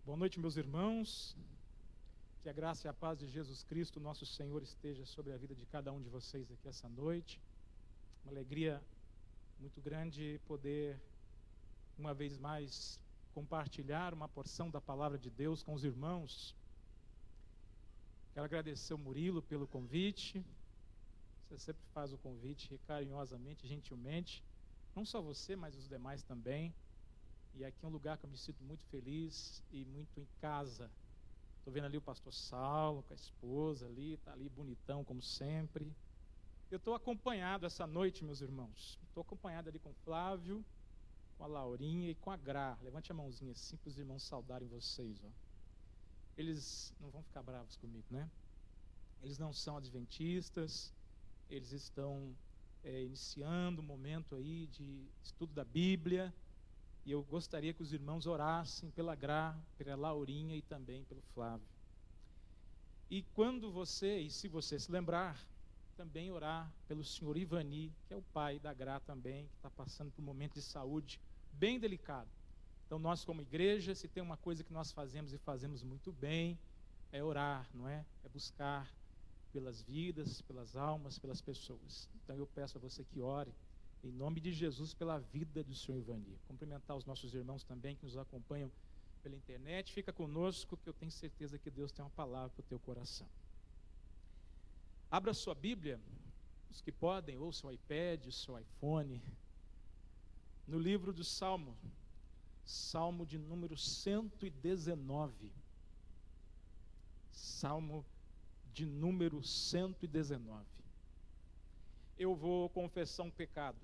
Boa noite, meus irmãos. Que a graça e a paz de Jesus Cristo, nosso Senhor, esteja sobre a vida de cada um de vocês aqui essa noite. Uma alegria muito grande poder, uma vez mais, compartilhar uma porção da palavra de Deus com os irmãos. Quero agradecer ao Murilo pelo convite. Você sempre faz o convite carinhosamente, gentilmente. Não só você, mas os demais também. E aqui é um lugar que eu me sinto muito feliz e muito em casa. Estou vendo ali o pastor Saulo com a esposa ali, está ali bonitão como sempre. Eu estou acompanhado essa noite, meus irmãos. Estou acompanhado ali com o Flávio, com a Laurinha e com a Gra. Levante a mãozinha assim para os irmãos saudarem vocês. Ó. Eles não vão ficar bravos comigo, né? Eles não são adventistas, eles estão iniciando um momento aí de estudo da Bíblia. E eu gostaria que os irmãos orassem pela Gra, pela Laurinha e também pelo Flávio. E se você se lembrar, também orar pelo senhor Ivani, que é o pai da Gra também, que está passando por um momento de saúde bem delicado. Então nós como igreja, se tem uma coisa que nós fazemos e fazemos muito bem, é orar, não é? É buscar pelas vidas, pelas almas, pelas pessoas. Então eu peço a você que ore, em nome de Jesus, pela vida do senhor Ivani. Cumprimentar os nossos irmãos também que nos acompanham pela internet. Fica conosco que eu tenho certeza que Deus tem uma palavra para o teu coração. Abra sua Bíblia, os que podem, ou seu iPad, o seu iPhone, no livro do Salmo, Salmo de número 119. Salmo de número 119. Eu vou confessar um pecado.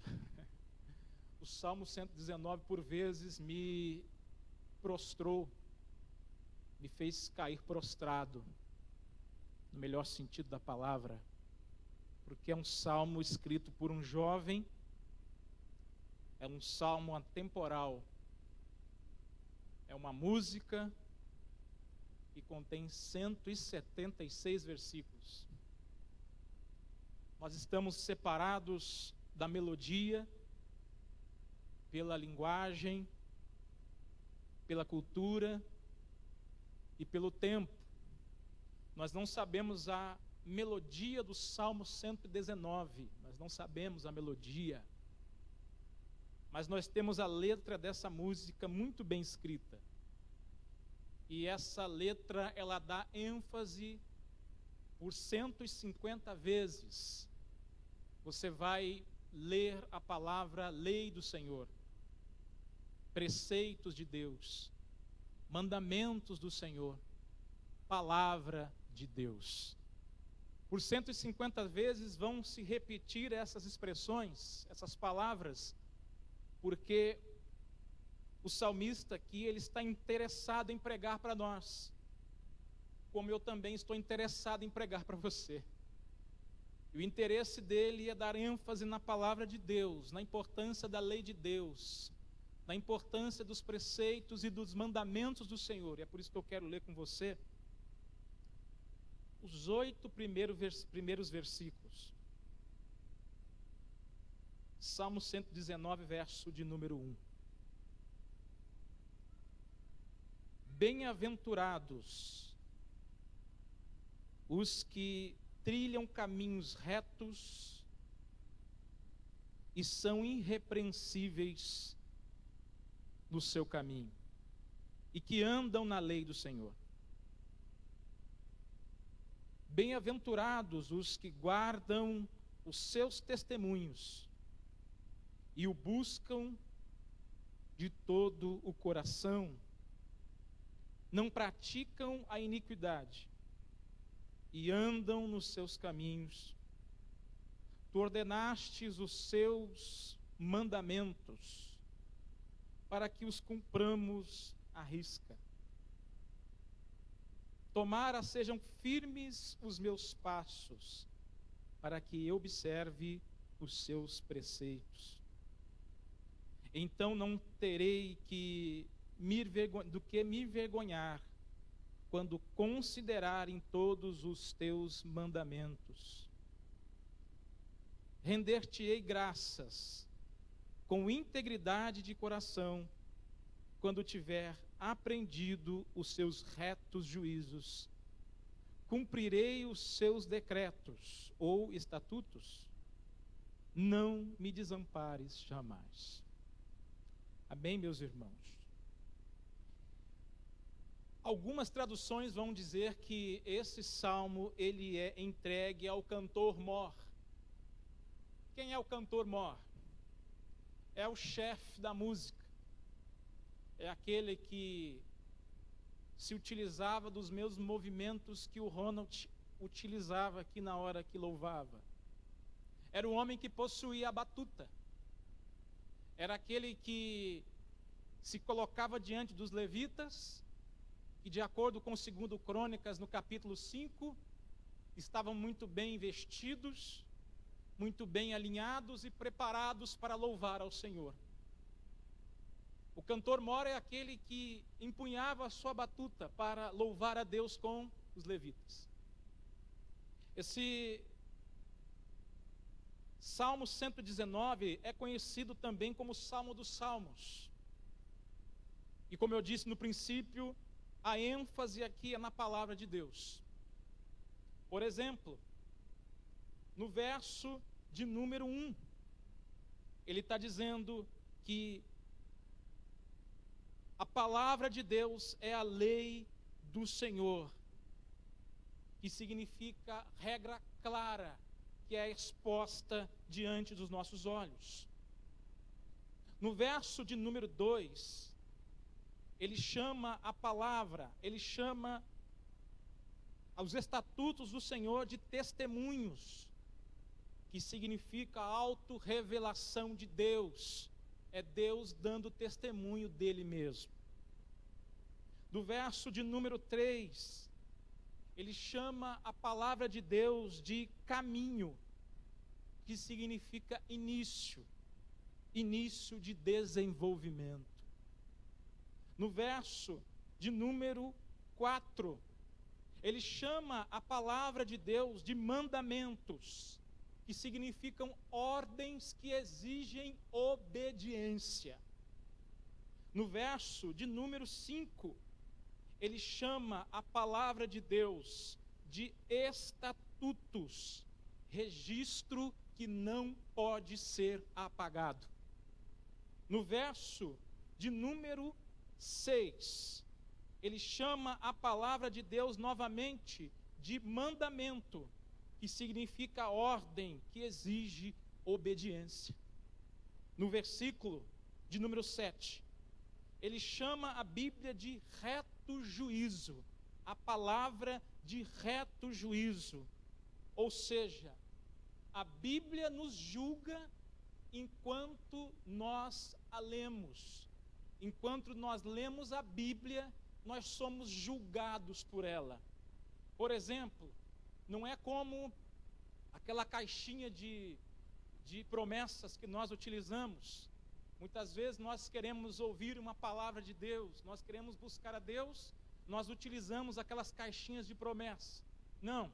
O Salmo 119, por vezes, me prostrou, me fez cair prostrado, no melhor sentido da palavra, porque é um salmo escrito por um jovem, é um salmo atemporal, é uma música e contém 176 versículos. Nós estamos separados da melodia, pela linguagem, pela cultura e pelo tempo. Nós não sabemos a melodia do Salmo 119, nós não sabemos a melodia, mas nós temos a letra dessa música muito bem escrita. E essa letra, ela dá ênfase por 150 vezes. Você vai ler a palavra lei do Senhor, preceitos de Deus, mandamentos do Senhor, palavra de Deus. Por 150 vezes vão se repetir essas expressões, essas palavras, porque o salmista aqui, ele está interessado em pregar para nós, como eu também estou interessado em pregar para você. E o interesse dele é dar ênfase na palavra de Deus, na importância da lei de Deus, na importância dos preceitos e dos mandamentos do Senhor. E é por isso que eu quero ler com você os 8 primeiros versículos. Salmo 119, verso de número 1. Bem-aventurados os que trilham caminhos retos e são irrepreensíveis no seu caminho, e que andam na lei do Senhor. Bem-aventurados os que guardam os seus testemunhos e o buscam de todo o coração, não praticam a iniquidade e andam nos seus caminhos. Tu ordenastes os seus mandamentos para que os cumpramos à risca. Tomara sejam firmes os meus passos, para que eu observe os seus preceitos. Então não terei do que me envergonhar, quando considerarem todos os teus mandamentos. Render-te-ei graças, com integridade de coração, quando tiver aprendido os seus retos juízos, cumprirei os seus decretos ou estatutos, não me desampares jamais. Amém, meus irmãos? Algumas traduções vão dizer que esse salmo ele é entregue ao cantor mor. Quem é o cantor mor? É o chefe da música. É aquele que se utilizava dos mesmos movimentos que o Ronald utilizava aqui na hora que louvava. Era o homem que possuía a batuta. Era aquele que se colocava diante dos levitas, que de acordo com 2 Crônicas, no capítulo 5, estavam muito bem vestidos, muito bem alinhados e preparados para louvar ao Senhor. O cantor mor é aquele que empunhava a sua batuta para louvar a Deus com os levitas. Esse Salmo 119 é conhecido também como Salmo dos Salmos. E como eu disse no princípio, a ênfase aqui é na palavra de Deus. Por exemplo, no verso de número 1, ele está dizendo que a palavra de Deus é a lei do Senhor, que significa regra clara, que é exposta diante dos nossos olhos. No verso de número 2, ele chama a palavra, ele chama os estatutos do Senhor de testemunhos, que significa autorrevelação de Deus. É Deus dando testemunho dele mesmo. Do verso de número 3, ele chama a palavra de Deus de caminho, que significa início de desenvolvimento. No verso de número 4, ele chama a palavra de Deus de mandamentos, que significam ordens que exigem obediência. No verso de número 5, ele chama a palavra de Deus de estatutos, registro que não pode ser apagado. No verso de número 6, ele chama a palavra de Deus novamente de mandamento, que significa ordem que exige obediência. No versículo de número 7, ele chama a Bíblia de reto juízo, a palavra de reto juízo. Ou seja, a Bíblia nos julga enquanto nós a lemos. Enquanto nós lemos a Bíblia, nós somos julgados por ela. Por exemplo, não é como aquela caixinha de promessas que nós utilizamos. Muitas vezes nós queremos ouvir uma palavra de Deus, nós queremos buscar a Deus, nós utilizamos aquelas caixinhas de promessa. Não,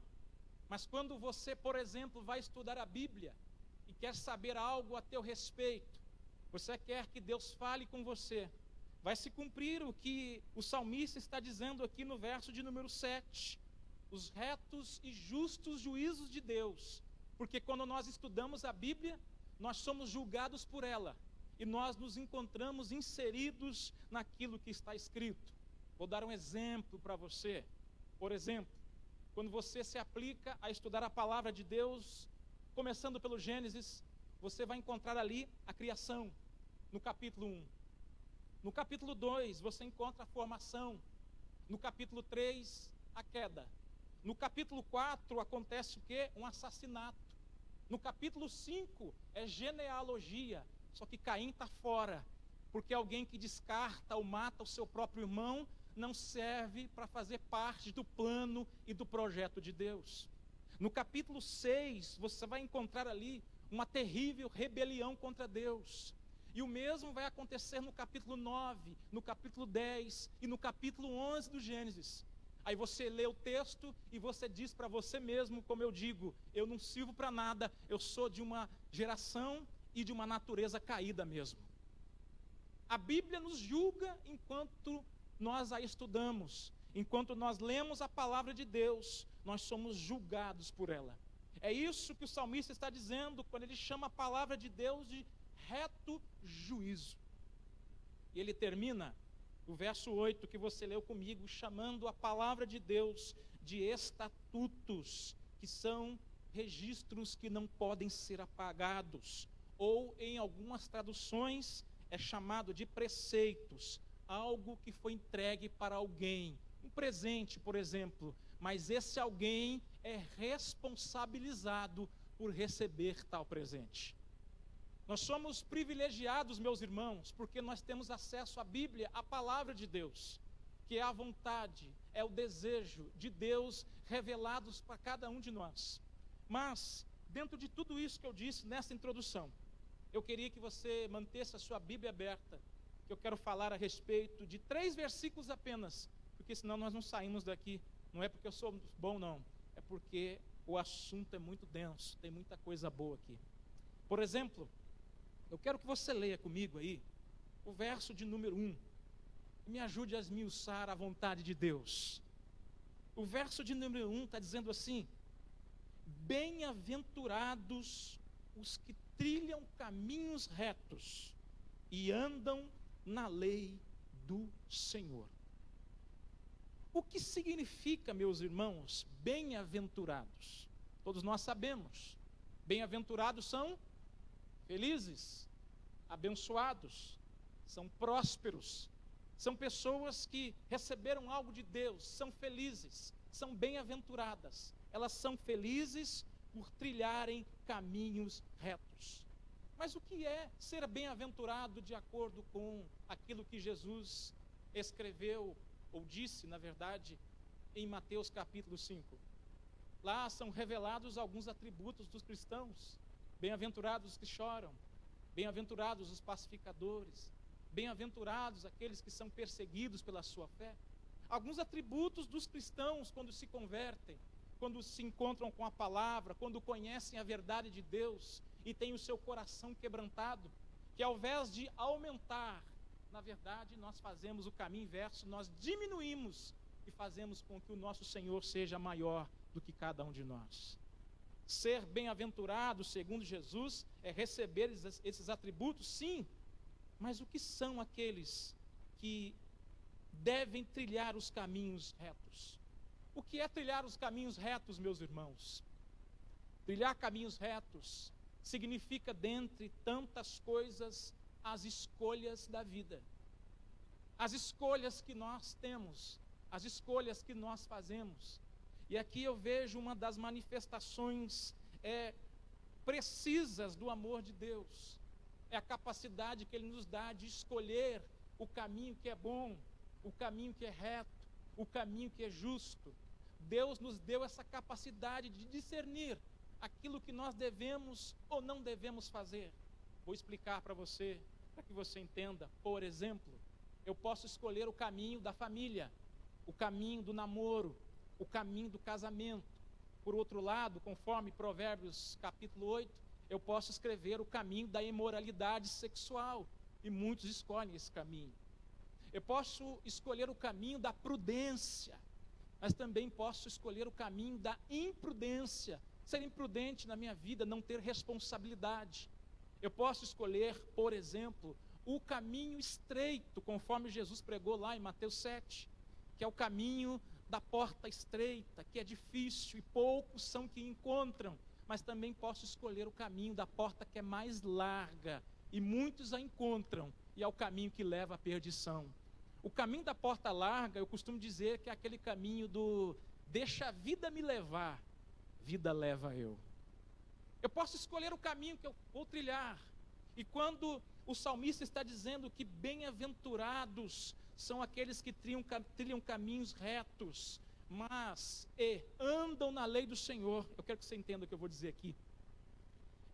mas quando você, por exemplo, vai estudar a Bíblia e quer saber algo a teu respeito, você quer que Deus fale com você, vai se cumprir o que o salmista está dizendo aqui no verso de número 7. Os retos e justos juízos de Deus, porque quando nós estudamos a Bíblia, nós somos julgados por ela, e nós nos encontramos inseridos naquilo que está escrito. Vou dar um exemplo para você. Por exemplo, quando você se aplica a estudar a palavra de Deus, começando pelo Gênesis, você vai encontrar ali a criação, no capítulo 1. No capítulo 2, você encontra a formação. No capítulo 3, a queda. No capítulo 4 acontece o quê? Um assassinato. No capítulo 5 é genealogia, só que Caim está fora, porque alguém que descarta ou mata o seu próprio irmão não serve para fazer parte do plano e do projeto de Deus. No capítulo 6 você vai encontrar ali uma terrível rebelião contra Deus. E o mesmo vai acontecer no capítulo 9, no capítulo 10 e no capítulo 11 do Gênesis. Aí você lê o texto e você diz para você mesmo, como eu digo, eu não sirvo para nada, eu sou de uma geração e de uma natureza caída mesmo. A Bíblia nos julga enquanto nós a estudamos, enquanto nós lemos a palavra de Deus, nós somos julgados por ela. É isso que o salmista está dizendo quando ele chama a palavra de Deus de reto juízo. E ele termina o verso 8 que você leu comigo, chamando a palavra de Deus de estatutos, que são registros que não podem ser apagados, ou em algumas traduções é chamado de preceitos, algo que foi entregue para alguém, um presente, por exemplo, mas esse alguém é responsabilizado por receber tal presente. Nós somos privilegiados, meus irmãos, porque nós temos acesso à Bíblia, à palavra de Deus, que é a vontade, é o desejo de Deus revelados para cada um de nós. Mas, dentro de tudo isso que eu disse nessa introdução, eu queria que você mantesse a sua Bíblia aberta, que eu quero falar a respeito de 3 versículos apenas, porque senão nós não saímos daqui. Não é porque eu sou bom, não, é porque o assunto é muito denso, tem muita coisa boa aqui. Por exemplo, eu quero que você leia comigo aí o verso de número 1. Me ajude a esmiuçar a vontade de Deus. O verso de número 1 está dizendo assim: bem-aventurados os que trilham caminhos retos e andam na lei do Senhor. O que significa, meus irmãos, bem-aventurados? Todos nós sabemos. Bem-aventurados são felizes, abençoados, são prósperos, são pessoas que receberam algo de Deus, são felizes, são bem-aventuradas. Elas são felizes por trilharem caminhos retos. Mas o que é ser bem-aventurado de acordo com aquilo que Jesus escreveu, ou disse, na verdade, em Mateus capítulo 5? Lá são revelados alguns atributos dos cristãos. Bem-aventurados os que choram, bem-aventurados os pacificadores, bem-aventurados aqueles que são perseguidos pela sua fé. Alguns atributos dos cristãos quando se convertem, quando se encontram com a palavra, quando conhecem a verdade de Deus e têm o seu coração quebrantado, que ao invés de aumentar, na verdade nós fazemos o caminho inverso, nós diminuímos e fazemos com que o nosso Senhor seja maior do que cada um de nós. Ser bem-aventurado, segundo Jesus, é receber esses atributos, sim, mas o que são aqueles que devem trilhar os caminhos retos? O que é trilhar os caminhos retos, meus irmãos? Trilhar caminhos retos significa, dentre tantas coisas, as escolhas da vida. As escolhas que nós temos, as escolhas que nós fazemos. E aqui eu vejo uma das manifestações precisas do amor de Deus. É a capacidade que Ele nos dá de escolher o caminho que é bom, o caminho que é reto, o caminho que é justo. Deus nos deu essa capacidade de discernir aquilo que nós devemos ou não devemos fazer. Vou explicar para você, para que você entenda. Por exemplo, eu posso escolher o caminho da família, o caminho do namoro, o caminho do casamento. Por outro lado, conforme Provérbios capítulo 8, eu posso escrever o caminho da imoralidade sexual, e muitos escolhem esse caminho. Eu posso escolher o caminho da prudência, mas também posso escolher o caminho da imprudência, ser imprudente na minha vida, não ter responsabilidade. Eu posso escolher, por exemplo, o caminho estreito, conforme Jesus pregou lá em Mateus 7, que é o caminho da porta estreita, que é difícil e poucos são que encontram, mas também posso escolher o caminho da porta que é mais larga, e muitos a encontram, e é o caminho que leva à perdição. O caminho da porta larga, eu costumo dizer que é aquele caminho do deixa a vida me levar, vida leva eu. Eu posso escolher o caminho que eu vou trilhar, e quando o salmista está dizendo que bem-aventurados são aqueles que trilham caminhos retos, mas andam na lei do Senhor. Eu quero que você entenda o que eu vou dizer aqui.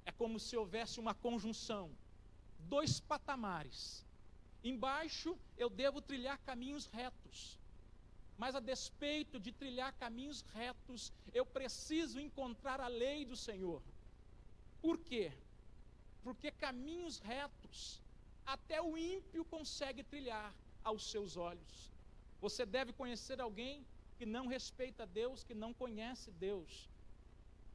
É como se houvesse uma conjunção, 2 patamares. Embaixo eu devo trilhar caminhos retos, mas a despeito de trilhar caminhos retos, eu preciso encontrar a lei do Senhor. Por quê? Porque caminhos retos, até o ímpio consegue trilhar aos seus olhos. Você deve conhecer alguém que não respeita Deus, que não conhece Deus,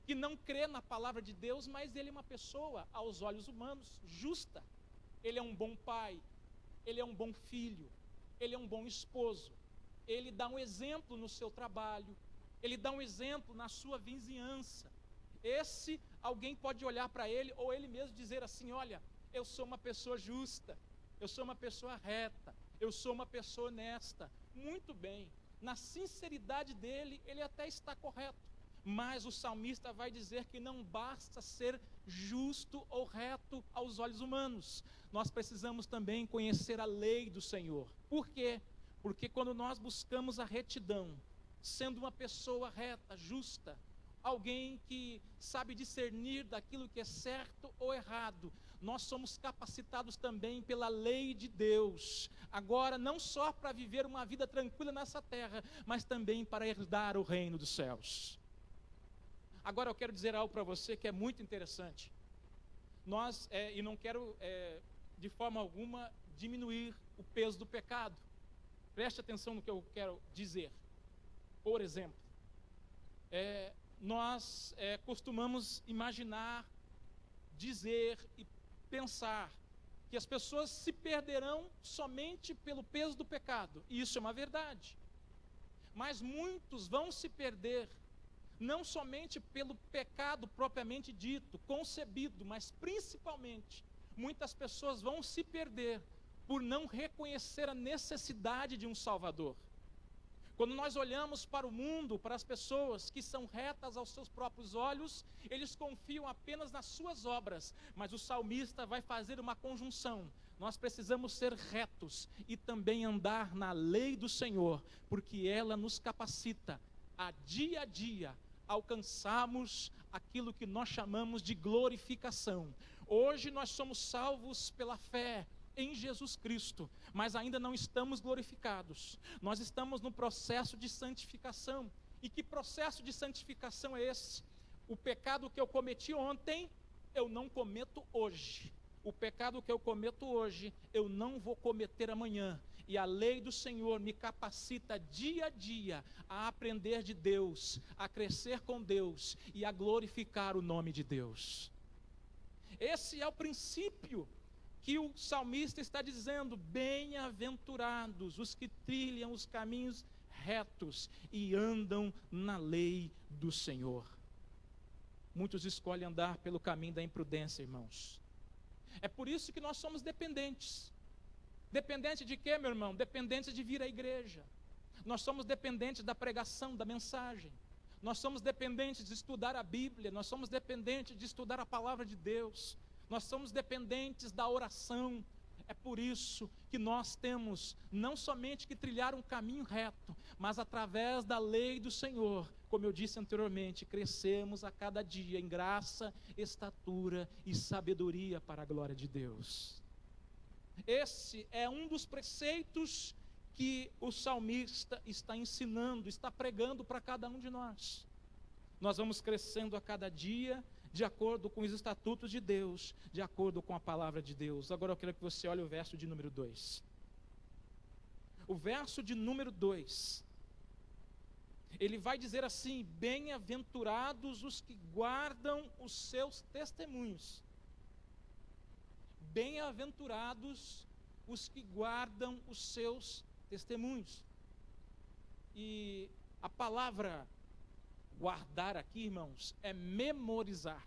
que não crê na palavra de Deus, mas ele é uma pessoa, aos olhos humanos, justa. Ele é um bom pai, ele é um bom filho, ele é um bom esposo, ele dá um exemplo no seu trabalho, ele dá um exemplo na sua vizinhança. Esse alguém pode olhar para ele, ou ele mesmo dizer assim: olha, eu sou uma pessoa justa, eu sou uma pessoa reta, eu sou uma pessoa honesta. Muito bem, na sinceridade dele, ele até está correto. Mas o salmista vai dizer que não basta ser justo ou reto aos olhos humanos. Nós precisamos também conhecer a lei do Senhor. Por quê? Porque quando nós buscamos a retidão, sendo uma pessoa reta, justa, alguém que sabe discernir daquilo que é certo ou errado, nós somos capacitados também pela lei de Deus, agora não só para viver uma vida tranquila nessa terra, mas também para herdar o reino dos céus. Agora eu quero dizer algo para você que é muito interessante. E não quero de forma alguma diminuir o peso do pecado. Preste atenção no que eu quero dizer. Por exemplo, nós costumamos imaginar, dizer e pensar que as pessoas se perderão somente pelo peso do pecado. E isso é uma verdade. Mas muitos vão se perder não somente pelo pecado propriamente dito, concebido, mas principalmente, muitas pessoas vão se perder por não reconhecer a necessidade de um Salvador. Quando nós olhamos para o mundo, para as pessoas que são retas aos seus próprios olhos, eles confiam apenas nas suas obras, mas o salmista vai fazer uma conjunção. Nós precisamos ser retos e também andar na lei do Senhor, porque ela nos capacita a dia alcançarmos aquilo que nós chamamos de glorificação. Hoje nós somos salvos pela fé em Jesus Cristo, mas ainda não estamos glorificados. Nós estamos no processo de santificação. E que processo de santificação é esse? O pecado que eu cometi ontem, eu não cometo hoje. O pecado que eu cometo hoje, eu não vou cometer amanhã. E a lei do Senhor me capacita dia a dia a aprender de Deus, a crescer com Deus e a glorificar o nome de Deus. Esse é o princípio que o salmista está dizendo: bem-aventurados os que trilham os caminhos retos e andam na lei do Senhor. Muitos escolhem andar pelo caminho da imprudência, irmãos. É por isso que nós somos dependentes. Dependente de quê, meu irmão? Dependente de vir à igreja. Nós somos dependentes da pregação, da mensagem. Nós somos dependentes de estudar a Bíblia. Nós somos dependentes de estudar a palavra de Deus. Nós somos dependentes da oração. É por isso que nós temos não somente que trilhar um caminho reto, mas através da lei do Senhor, como eu disse anteriormente, crescemos a cada dia em graça, estatura e sabedoria para a glória de Deus. Esse é um dos preceitos que o salmista está ensinando, está pregando para cada um de nós. Nós vamos crescendo a cada dia, de acordo com os estatutos de Deus, de acordo com a palavra de Deus. Agora eu quero que você olhe o verso de número 2. O verso de número 2, ele vai dizer assim: bem-aventurados os que guardam os seus testemunhos. Bem-aventurados os que guardam os seus testemunhos. E a palavra guardar aqui, irmãos, é memorizar.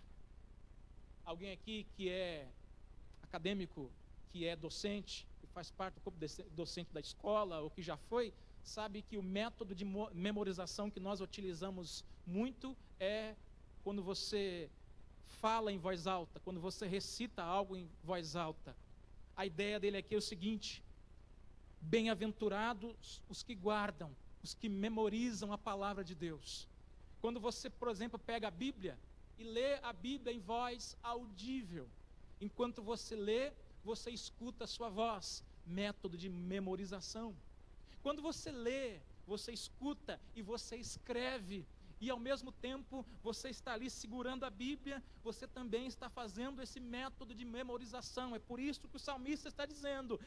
Alguém aqui que é acadêmico, que é docente, que faz parte do corpo docente da escola, ou que já foi, sabe que o método de memorização que nós utilizamos muito é quando você fala em voz alta, quando você recita algo em voz alta. A ideia dele aqui é o seguinte: bem-aventurados os que guardam, os que memorizam a palavra de Deus. Quando você, por exemplo, pega a Bíblia e lê a Bíblia em voz audível, enquanto você lê, você escuta a sua voz, método de memorização. Quando você lê, você escuta e você escreve, e ao mesmo tempo você está ali segurando a Bíblia, você também está fazendo esse método de memorização. É por isso que o salmista está dizendo: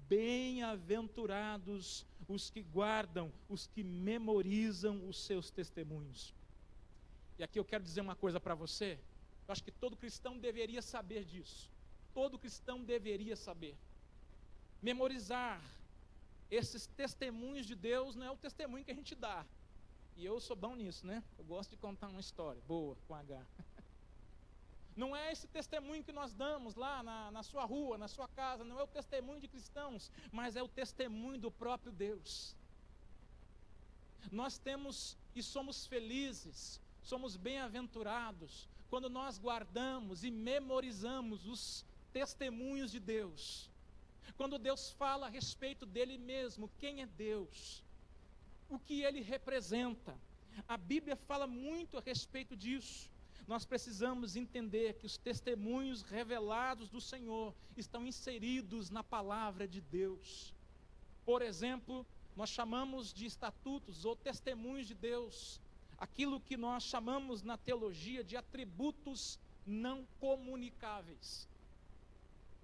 bem-aventurados os que guardam, os que memorizam os seus testemunhos. E aqui eu quero dizer uma coisa para você, eu acho que todo cristão deveria saber disso. Todo cristão deveria saber. Memorizar esses testemunhos de Deus não é o testemunho que a gente dá. E eu sou bom nisso, né? Eu gosto de contar uma história boa, com H. Não é esse testemunho que nós damos lá na sua rua, na sua casa, não é o testemunho de cristãos, mas é o testemunho do próprio Deus. Nós temos e somos felizes, somos bem-aventurados, quando nós guardamos e memorizamos os testemunhos de Deus. Quando Deus fala a respeito dele mesmo, quem é Deus, o que ele representa. A Bíblia fala muito a respeito disso. Nós precisamos entender que os testemunhos revelados do Senhor estão inseridos na palavra de Deus. Por exemplo, nós chamamos de estatutos ou testemunhos de Deus, aquilo que nós chamamos na teologia de atributos não comunicáveis.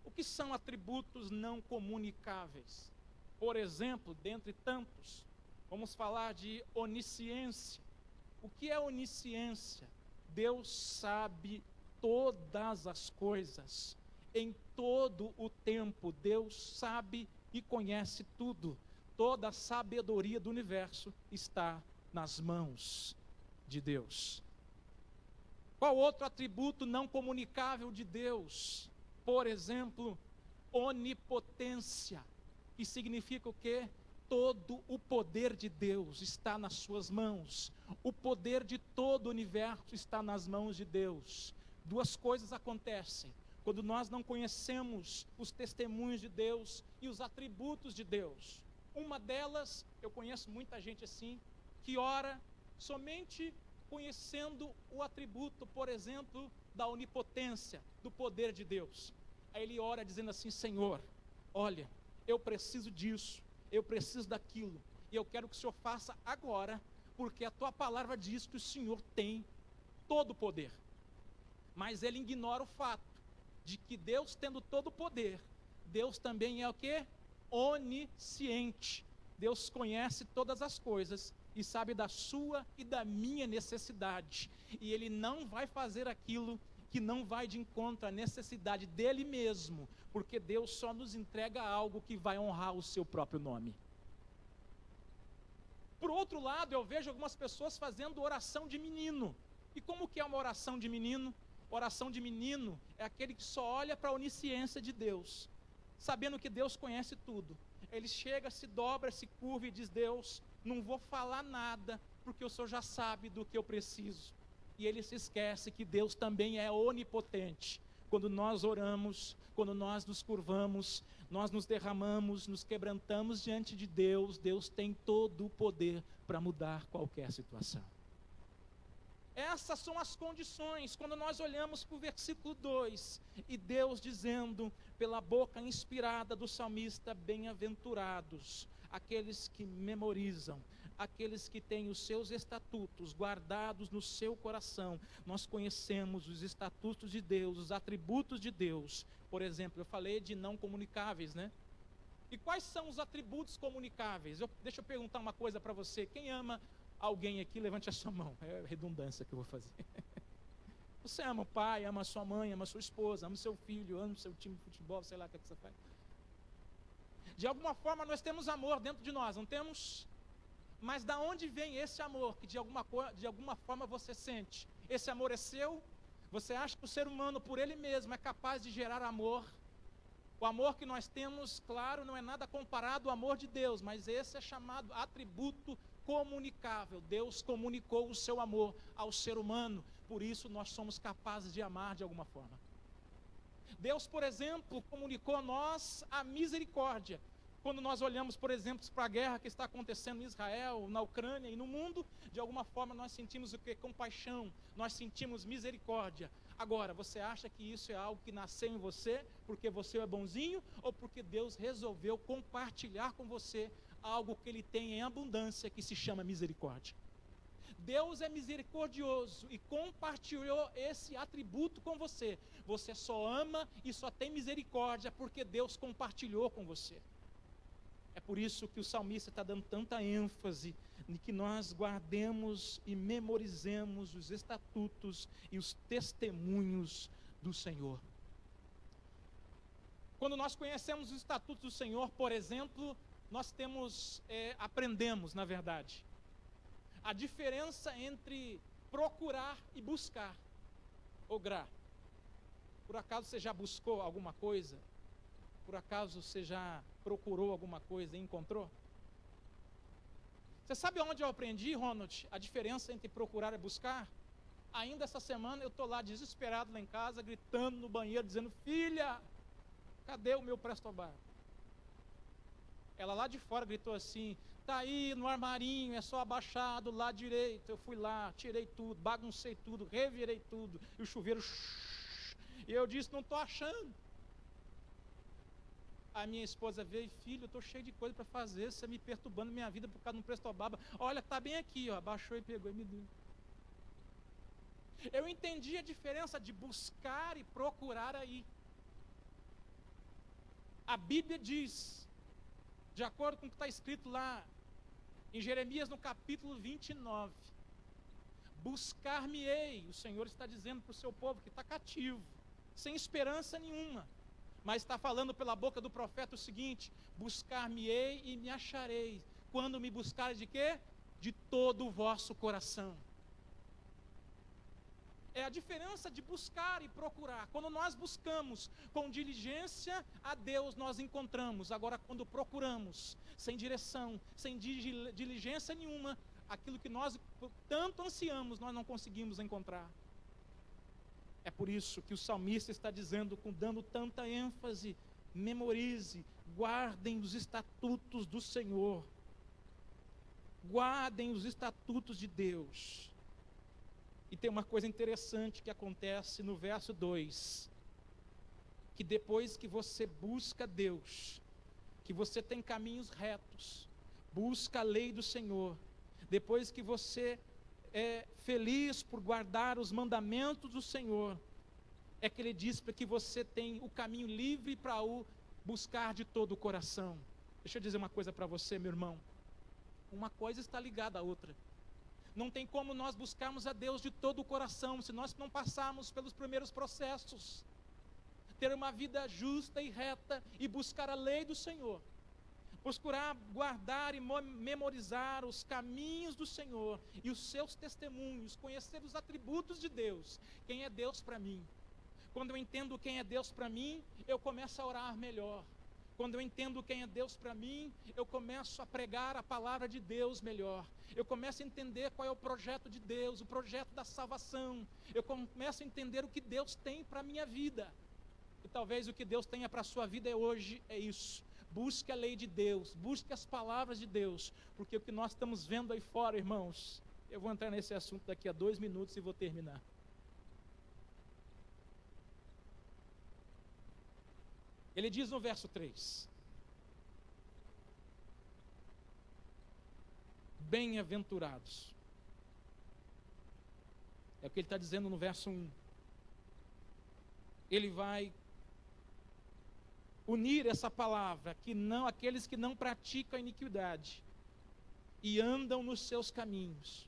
O que são atributos não comunicáveis? Por exemplo, dentre tantos, vamos falar de onisciência. O que é onisciência? Deus sabe todas as coisas, em todo o tempo. Deus sabe e conhece tudo. Toda a sabedoria do universo está nas mãos de Deus. Qual outro atributo não comunicável de Deus? Por exemplo, onipotência, que significa o quê? Todo o poder de Deus está nas suas mãos. O poder de todo o universo está nas mãos de Deus. Duas coisas acontecem quando nós não conhecemos os testemunhos de Deus e os atributos de Deus. Uma delas, eu conheço muita gente assim, que ora somente conhecendo o atributo, por exemplo, da onipotência, do poder de Deus. Aí ele ora dizendo assim: Senhor, olha, eu preciso disso, eu preciso daquilo, e eu quero que o Senhor faça agora, porque a tua palavra diz que o Senhor tem todo o poder. Mas ele ignora o fato de que Deus, tendo todo o poder, Deus também é o quê? Onisciente. Deus conhece todas as coisas e sabe da sua e da minha necessidade, e ele não vai fazer aquilo que não vai de encontro à necessidade dele mesmo, porque Deus só nos entrega algo que vai honrar o seu próprio nome. Por outro lado, eu vejo algumas pessoas fazendo oração de menino. E como que é uma oração de menino? Oração de menino é aquele que só olha para a onisciência de Deus, sabendo que Deus conhece tudo. Ele chega, se dobra, se curva e diz: Deus, não vou falar nada, porque o Senhor já sabe do que eu preciso. E ele se esquece que Deus também é onipotente. Quando nós oramos, quando nós nos curvamos, nós nos derramamos, nos quebrantamos diante de Deus, Deus tem todo o poder para mudar qualquer situação. Essas são as condições, quando nós olhamos para o versículo 2, e Deus dizendo, pela boca inspirada do salmista: bem-aventurados aqueles que memorizam, aqueles que têm os seus estatutos guardados no seu coração. Nós conhecemos os estatutos de Deus, os atributos de Deus. Por exemplo, eu falei de não comunicáveis, né? E quais são os atributos comunicáveis? Deixa eu perguntar uma coisa para você. Quem ama alguém aqui, levante a sua mão. É redundância que eu vou fazer. Você ama o pai, ama a sua mãe, ama a sua esposa, ama o seu filho, ama o seu time de futebol, sei lá o que você faz. De alguma forma nós temos amor dentro de nós, não temos? Mas da onde vem esse amor que de alguma forma você sente? Esse amor é seu? Você acha que o ser humano por ele mesmo é capaz de gerar amor? O amor que nós temos, claro, não é nada comparado ao amor de Deus, mas esse é chamado atributo comunicável. Deus comunicou o seu amor ao ser humano, por isso nós somos capazes de amar de alguma forma. Deus, por exemplo, comunicou a nós a misericórdia. Quando nós olhamos, por exemplo, para a guerra que está acontecendo em Israel, na Ucrânia e no mundo, de alguma forma nós sentimos o quê? Compaixão, nós sentimos misericórdia. Agora, você acha que isso é algo que nasceu em você, porque você é bonzinho, ou porque Deus resolveu compartilhar com você algo que Ele tem em abundância, que se chama misericórdia? Deus é misericordioso e compartilhou esse atributo com você. Você só ama e só tem misericórdia porque Deus compartilhou com você. É por isso que o salmista está dando tanta ênfase em que nós guardemos e memorizemos os estatutos e os testemunhos do Senhor. Quando nós conhecemos os estatutos do Senhor, por exemplo, nós aprendemos, na verdade, a diferença entre procurar e buscar. Ô Gra, por acaso você já buscou alguma coisa? Por acaso você já procurou alguma coisa e encontrou? Você sabe onde eu aprendi, Ronald, a diferença entre procurar e buscar? Ainda essa semana eu estou lá desesperado lá em casa, gritando no banheiro, dizendo: filha, cadê o meu prestobar? Ela lá de fora gritou assim: está aí no armarinho, é só abaixar do lado direito. Eu fui lá, tirei tudo, baguncei tudo, revirei tudo, e o chuveiro e eu disse: não estou achando. A minha esposa veio: filho, eu estou cheio de coisa para fazer, você me perturbando minha vida por causa de um prestobaba. Olha, está bem aqui, ó. Abaixou e pegou e me deu. Eu entendi a diferença de buscar e procurar aí. A Bíblia diz, de acordo com o que está escrito lá em Jeremias, no capítulo 29, buscar-me-ei, o Senhor está dizendo para o seu povo que está cativo, sem esperança nenhuma, mas está falando pela boca do profeta o seguinte: buscar-me-ei e me acharei, quando me buscares de quê? De todo o vosso coração. É a diferença de buscar e procurar. Quando nós buscamos com diligência a Deus, nós encontramos. Agora, quando procuramos sem direção, sem diligência nenhuma, aquilo que nós tanto ansiamos, nós não conseguimos encontrar. É por isso que o salmista está dizendo, dando tanta ênfase: memorize, guardem os estatutos do Senhor, guardem os estatutos de Deus. E tem uma coisa interessante que acontece no verso 2, que depois que você busca Deus, que você tem caminhos retos, busca a lei do Senhor, depois que você é feliz por guardar os mandamentos do Senhor, é que ele diz para que você tem o caminho livre para o buscar de todo o coração. Deixa eu dizer uma coisa para você, meu irmão: uma coisa está ligada à outra. Não tem como nós buscarmos a Deus de todo o coração se nós não passarmos pelos primeiros processos. Ter uma vida justa e reta e buscar a lei do Senhor, buscar guardar e memorizar os caminhos do Senhor e os seus testemunhos, conhecer os atributos de Deus. Quem é Deus para mim? Quando eu entendo quem é Deus para mim, eu começo a orar melhor. Quando eu entendo quem é Deus para mim, eu começo a pregar a palavra de Deus melhor. Eu começo a entender qual é o projeto de Deus, o projeto da salvação. Eu começo a entender o que Deus tem para a minha vida. E talvez o que Deus tenha para a sua vida hoje é isso: busque a lei de Deus, busque as palavras de Deus, porque o que nós estamos vendo aí fora, irmãos, eu vou entrar nesse assunto daqui a 2 minutos e vou terminar. Ele diz no verso 3: bem-aventurados. É o que ele está dizendo no verso 1. Ele vai unir essa palavra, que não, aqueles que não praticam a iniquidade e andam nos seus caminhos.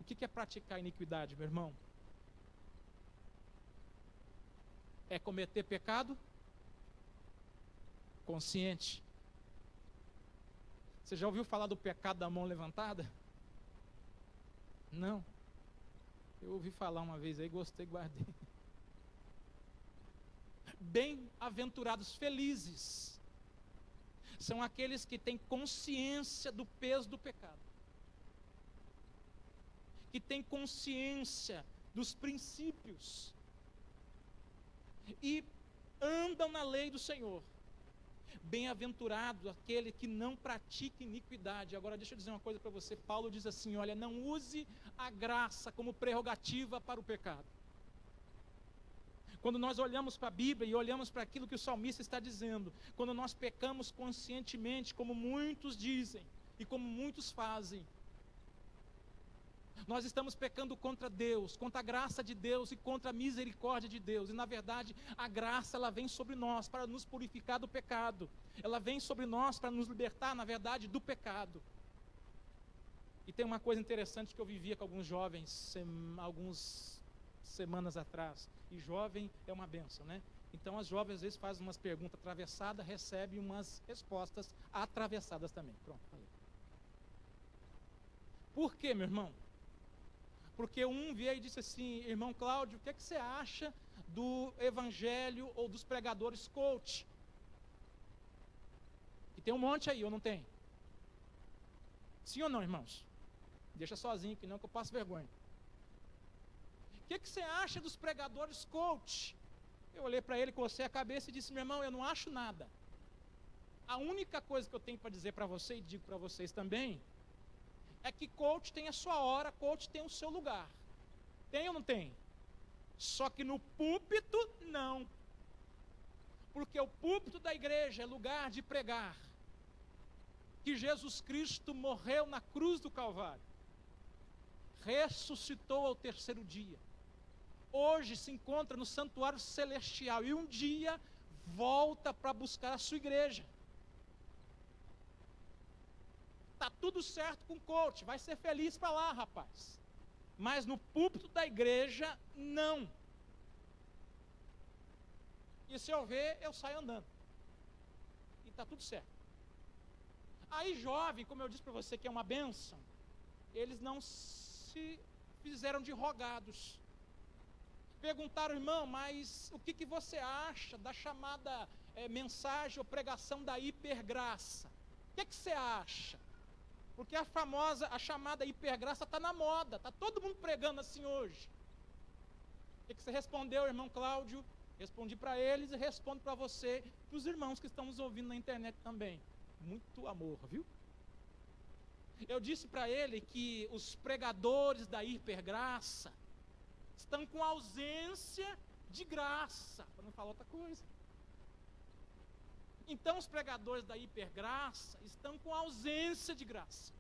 O que é praticar a iniquidade, meu irmão? É cometer pecado consciente. Você já ouviu falar do pecado da mão levantada? Não. Eu ouvi falar uma vez aí, gostei, guardei. Bem-aventurados, felizes, são aqueles que têm consciência do peso do pecado, que têm consciência dos princípios e andam na lei do Senhor. Bem-aventurado aquele que não pratica iniquidade. Agora deixa eu dizer uma coisa para você. Paulo diz assim: olha, não use a graça como prerrogativa para o pecado. Quando nós olhamos para a Bíblia e olhamos para aquilo que o salmista está dizendo, quando nós pecamos conscientemente, como muitos dizem e como muitos fazem, Nós estamos pecando contra Deus, contra a graça de Deus e contra a misericórdia de Deus. E na verdade, a graça ela vem sobre nós para nos purificar do pecado. Ela vem sobre nós para nos libertar, na verdade, do pecado. E tem uma coisa interessante que eu vivia com alguns jovens algumas semanas atrás. E jovem é uma bênção, né? Então as jovens às vezes fazem umas perguntas atravessadas, recebem umas respostas atravessadas também. Pronto, falei. Por quê, meu irmão? Porque um veio e disse assim: irmão Cláudio, o que é que você acha do evangelho ou dos pregadores coach? E tem um monte aí, ou não tem? Sim ou não, irmãos? Deixa sozinho, que não que eu passo vergonha. O que é que você acha dos pregadores coach? Eu olhei para ele, cocei a cabeça e disse: meu irmão, eu não acho nada. A única coisa que eu tenho para dizer para você, e digo para vocês também, é que coach tem a sua hora, coach tem o seu lugar. Tem ou não tem? Só que no púlpito, não. Porque o púlpito da igreja é lugar de pregar que Jesus Cristo morreu na cruz do Calvário, ressuscitou ao terceiro dia, hoje se encontra no santuário celestial e um dia volta para buscar a sua igreja. Está tudo certo com o coach, vai ser feliz para lá, rapaz. Mas no púlpito da igreja, não. E se eu ver, eu saio andando. E está tudo certo. Aí jovem, como eu disse para você que é uma bênção, eles não se fizeram de rogados. Perguntaram: irmão, mas o que você acha da chamada mensagem ou pregação da hipergraça? O que você acha? Porque a chamada hipergraça está na moda, está todo mundo pregando assim hoje. O que você respondeu, irmão Cláudio? Respondi para eles e respondo para você, para os irmãos que estão nos ouvindo na internet também. Muito amor, viu? Eu disse para ele que os pregadores da hipergraça estão com ausência de graça, para não falar outra coisa. Então os pregadores da hipergraça estão com ausência de graça.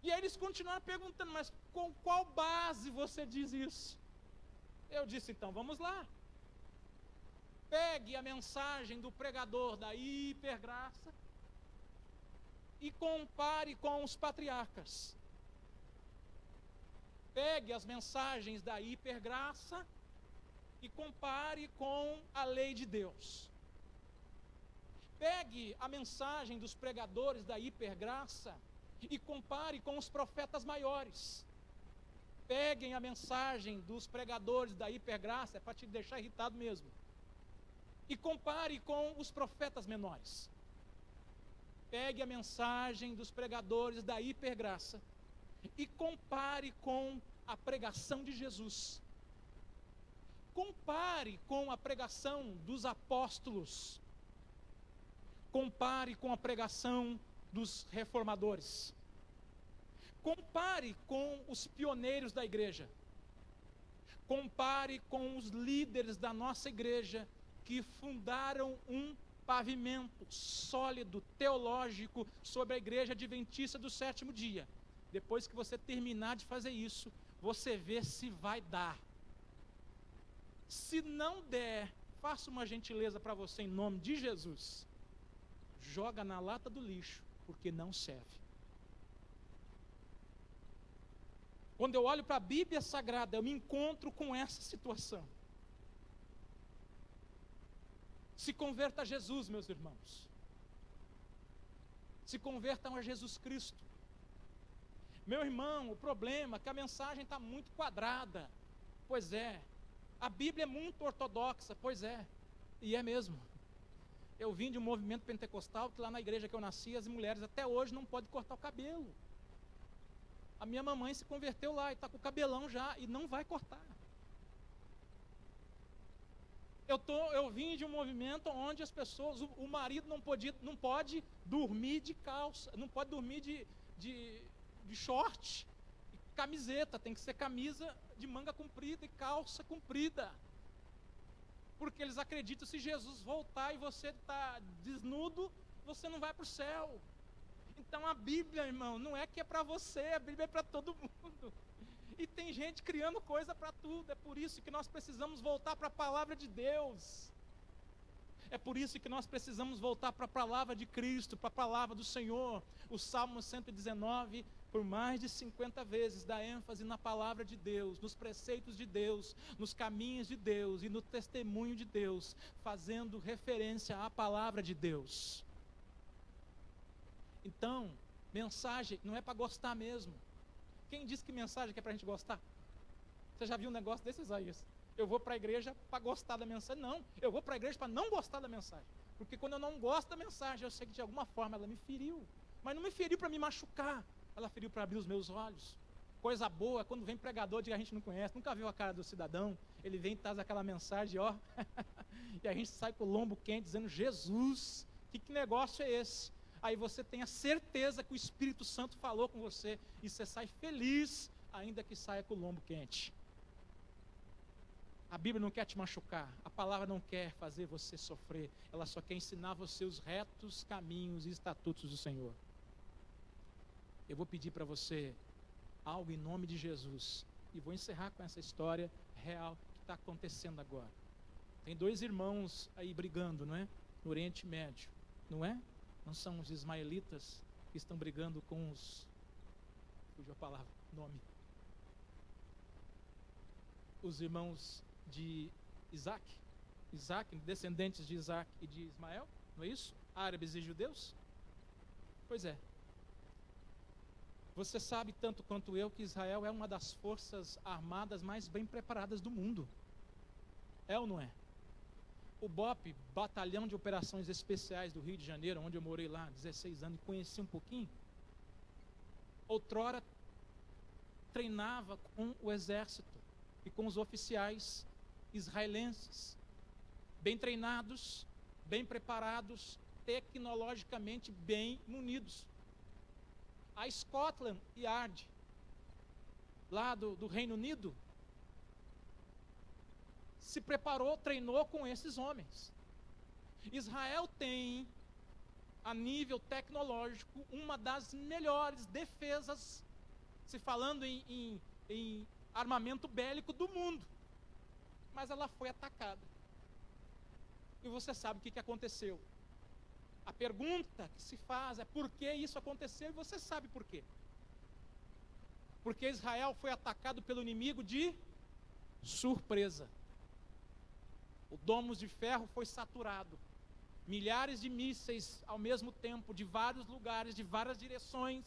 E aí eles continuaram perguntando: mas com qual base você diz isso? Eu disse: então vamos lá. Pegue a mensagem do pregador da hipergraça e compare com os patriarcas. Pegue as mensagens da hipergraça e compare com a lei de Deus. Pegue a mensagem dos pregadores da hipergraça e compare com os profetas maiores. Peguem a mensagem dos pregadores da hipergraça, é para te deixar irritado mesmo, e compare com os profetas menores. Pegue a mensagem dos pregadores da hipergraça e compare com a pregação de Jesus. Compare com a pregação dos apóstolos. Compare com a pregação dos reformadores. Compare com os pioneiros da igreja. Compare com os líderes da nossa igreja que fundaram um pavimento sólido, teológico, sobre a igreja adventista do sétimo dia. Depois que você terminar de fazer isso, você vê se vai dar. Se não der, faça uma gentileza para você em nome de Jesus. Joga na lata do lixo, porque não serve. Quando eu olho para a Bíblia Sagrada, eu me encontro com essa situação. Se converta a Jesus, meus irmãos. Se convertam a Jesus Cristo. Meu irmão, o problema é que a mensagem está muito quadrada. Pois é. A Bíblia é muito ortodoxa. Pois é. E é mesmo. Eu vim de um movimento pentecostal que lá na igreja que eu nasci, as mulheres até hoje não podem cortar o cabelo. A minha mamãe se converteu lá e está com o cabelão já e não vai cortar. Eu vim de um movimento onde as pessoas, o marido não pode dormir de calça, não pode dormir de short e camiseta, tem que ser camisa de manga comprida e calça comprida. Porque eles acreditam que se Jesus voltar e você está desnudo, você não vai para o céu. Então a Bíblia, irmão, não é que é para você, a Bíblia é para todo mundo. E tem gente criando coisa para tudo. É por isso que nós precisamos voltar para a palavra de Deus. É por isso que nós precisamos voltar para a palavra de Cristo, para a palavra do Senhor. O Salmo 119, por mais de 50 vezes, dá ênfase na palavra de Deus, nos preceitos de Deus, nos caminhos de Deus e no testemunho de Deus, fazendo referência à palavra de Deus. Então, mensagem não é para gostar mesmo. Quem disse que mensagem é para a gente gostar? Você já viu um negócio desse, Isaías? Eu vou para a igreja para gostar da mensagem. Não, eu vou para a igreja para não gostar da mensagem. Porque quando eu não gosto da mensagem, eu sei que de alguma forma ela me feriu. Mas não me feriu para me machucar. Ela feriu para abrir os meus olhos. Coisa boa, quando vem pregador de que a gente não conhece, nunca viu a cara do cidadão, ele vem e traz aquela mensagem, ó, e a gente sai com o lombo quente dizendo, Jesus, que negócio é esse? Aí você tem a certeza que o Espírito Santo falou com você, e você sai feliz, ainda que saia com o lombo quente. A Bíblia não quer te machucar, a palavra não quer fazer você sofrer, ela só quer ensinar você os retos caminhos e estatutos do Senhor. Eu vou pedir para você algo em nome de Jesus, e vou encerrar com essa história real que está acontecendo agora. Tem 2 irmãos aí brigando, não é? No Oriente Médio, não é? Não são os ismaelitas que estão brigando com os... fugiu a palavra, nome. Os irmãos de Isaac, descendentes de Isaac e de Ismael, não é isso? Árabes e judeus? Pois é. Você sabe tanto quanto eu que Israel é uma das forças armadas mais bem preparadas do mundo. É ou não é? O BOP, Batalhão de Operações Especiais do Rio de Janeiro, onde eu morei lá 16 anos e conheci um pouquinho, outrora treinava com o exército e com os oficiais israelenses, bem treinados, bem preparados, tecnologicamente bem munidos. A Scotland Yard, lá do Reino Unido, se preparou, treinou com esses homens. Israel tem, a nível tecnológico, uma das melhores defesas, se falando em armamento bélico do mundo. Mas ela foi atacada. E você sabe o que aconteceu. A pergunta que se faz é por que isso aconteceu, e você sabe por quê. Porque Israel foi atacado pelo inimigo de surpresa. O domo de ferro foi saturado. Milhares de mísseis ao mesmo tempo, de vários lugares, de várias direções.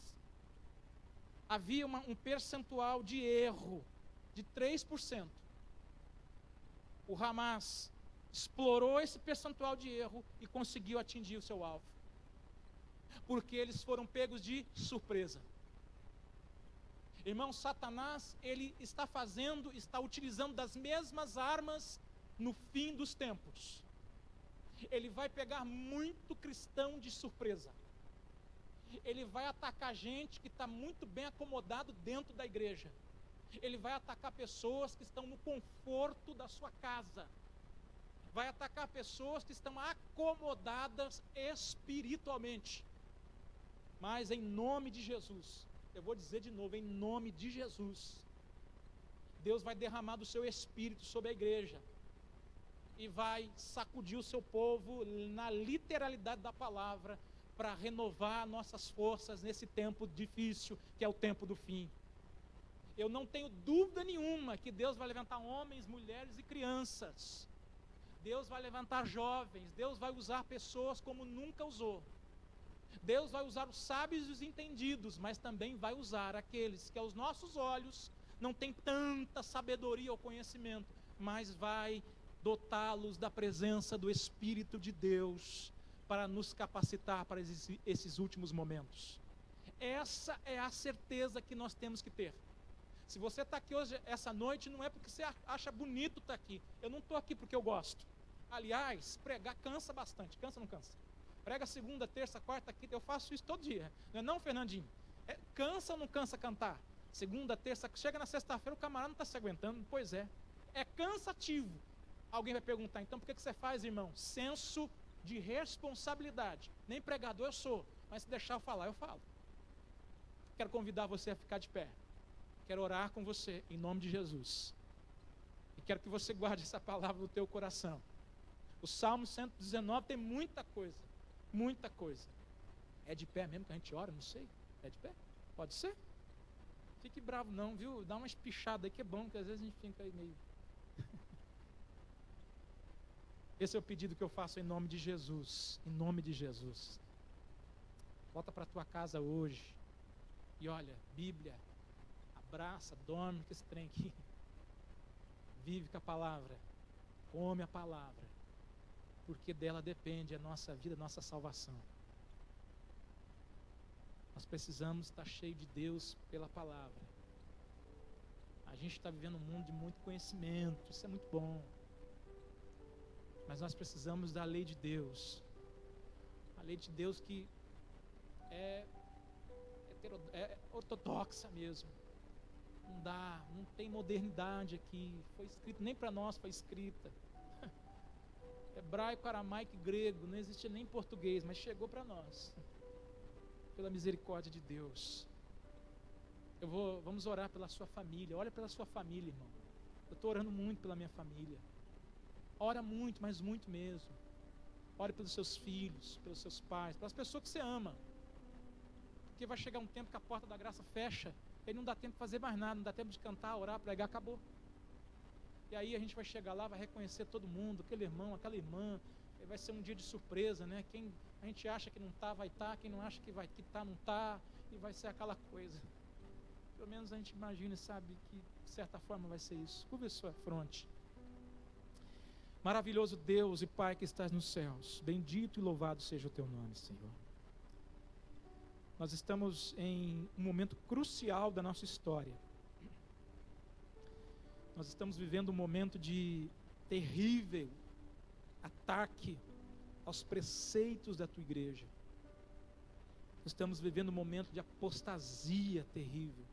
Havia um percentual de erro de 3%. O Hamas explorou esse percentual de erro e conseguiu atingir o seu alvo. Porque eles foram pegos de surpresa. Irmão, Satanás, ele está utilizando das mesmas armas no fim dos tempos. Ele vai pegar muito cristão de surpresa. Ele vai atacar gente que está muito bem acomodado dentro da igreja. Ele vai atacar pessoas que estão no conforto da sua casa. Vai atacar pessoas que estão acomodadas espiritualmente. Mas em nome de Jesus, eu vou dizer de novo, em nome de Jesus, Deus vai derramar do seu Espírito sobre a igreja e vai sacudir o seu povo na literalidade da palavra para renovar nossas forças nesse tempo difícil que é o tempo do fim. Eu não tenho dúvida nenhuma que Deus vai levantar homens, mulheres e crianças. Deus vai levantar jovens, Deus vai usar pessoas como nunca usou. Deus vai usar os sábios e os entendidos, mas também vai usar aqueles que aos nossos olhos não têm tanta sabedoria ou conhecimento, mas vai dotá-los da presença do Espírito de Deus para nos capacitar para esses últimos momentos. Essa é a certeza que nós temos que ter. Se você está aqui hoje, essa noite, não é porque você acha bonito estar aqui. Eu não estou aqui porque eu gosto. Aliás, pregar cansa bastante. Cansa ou não cansa? Prega segunda, terça, quarta, quinta. Eu faço isso todo dia. Não é não, Fernandinho? Cansa ou não cansa cantar? Segunda, terça, chega na sexta-feira, o camarada não está se aguentando. Pois é. É cansativo. Alguém vai perguntar, então por que você faz, irmão? Senso de responsabilidade. Nem pregador eu sou, Mas se deixar eu falar, eu falo. Quero convidar você a ficar de pé. Quero orar com você em nome de Jesus. E quero que você guarde essa palavra no teu coração. O Salmo 119 tem muita coisa. Muita coisa. É de pé mesmo que a gente ora? Não sei. É de pé? Pode ser? Fique bravo não, viu? Dá uma espichada aí que é bom, que às vezes a gente fica aí meio... Esse é o pedido que eu faço em nome de Jesus. Em nome de Jesus. Volta para a tua casa hoje. E olha, Bíblia. Abraça, dorme com esse trem aqui. Vive com a palavra. Come a palavra. Porque dela depende a nossa vida, a nossa salvação. Nós precisamos estar cheio de Deus pela palavra. A gente está vivendo um mundo de muito conhecimento. Isso é muito bom. Mas nós precisamos da lei de Deus. A lei de Deus que é ortodoxa mesmo. Não tem modernidade aqui. Foi escrito, nem para nós foi escrita. Hebraico, aramaico e grego, não existia nem português, mas chegou para nós. Pela misericórdia de Deus. Vamos orar pela sua família. Olha pela sua família, irmão. Eu estou orando muito pela minha família. Ora muito, mas muito mesmo. Ore pelos seus filhos, pelos seus pais, pelas pessoas que você ama. Porque vai chegar um tempo que a porta da graça fecha. E não dá tempo de fazer mais nada, não dá tempo de cantar, orar, pregar, acabou. E aí a gente vai chegar lá, vai reconhecer todo mundo, aquele irmão, aquela irmã. E vai ser um dia de surpresa, né? Quem a gente acha que não está, vai estar. Quem não acha que está, não está. E vai ser aquela coisa. Pelo menos a gente imagina e sabe que, de certa forma, vai ser isso. Curva a sua fronte. Maravilhoso Deus e Pai que estás nos céus. Bendito e louvado seja o teu nome, Senhor. Nós estamos em um momento crucial da nossa história. Nós estamos vivendo um momento de terrível ataque aos preceitos da tua igreja. Estamos vivendo um momento de apostasia terrível.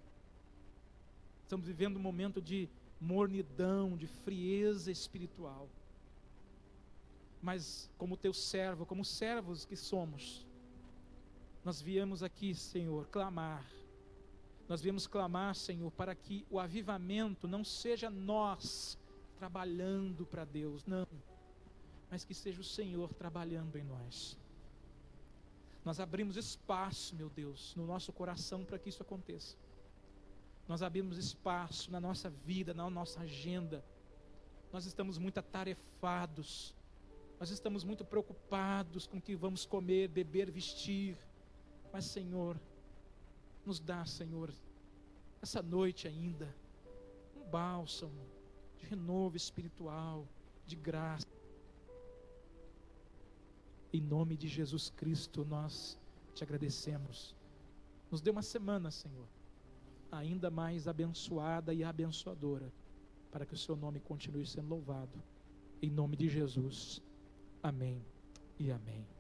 Estamos vivendo um momento de mornidão, de frieza espiritual. Mas como teu servo, como servos que somos, nós viemos aqui, Senhor, clamar. Nós viemos clamar, Senhor, para que o avivamento não seja nós trabalhando para Deus, não. Mas que seja o Senhor trabalhando em nós. Nós abrimos espaço, meu Deus, no nosso coração para que isso aconteça. Nós abrimos espaço na nossa vida, na nossa agenda. Nós estamos muito atarefados. Nós estamos muito preocupados com o que vamos comer, beber, vestir. Mas, Senhor, nos dá, Senhor, essa noite ainda, um bálsamo de renovo espiritual, de graça. Em nome de Jesus Cristo, nós te agradecemos. Nos dê uma semana, Senhor, ainda mais abençoada e abençoadora, para que o seu nome continue sendo louvado. Em nome de Jesus. Amém e amém.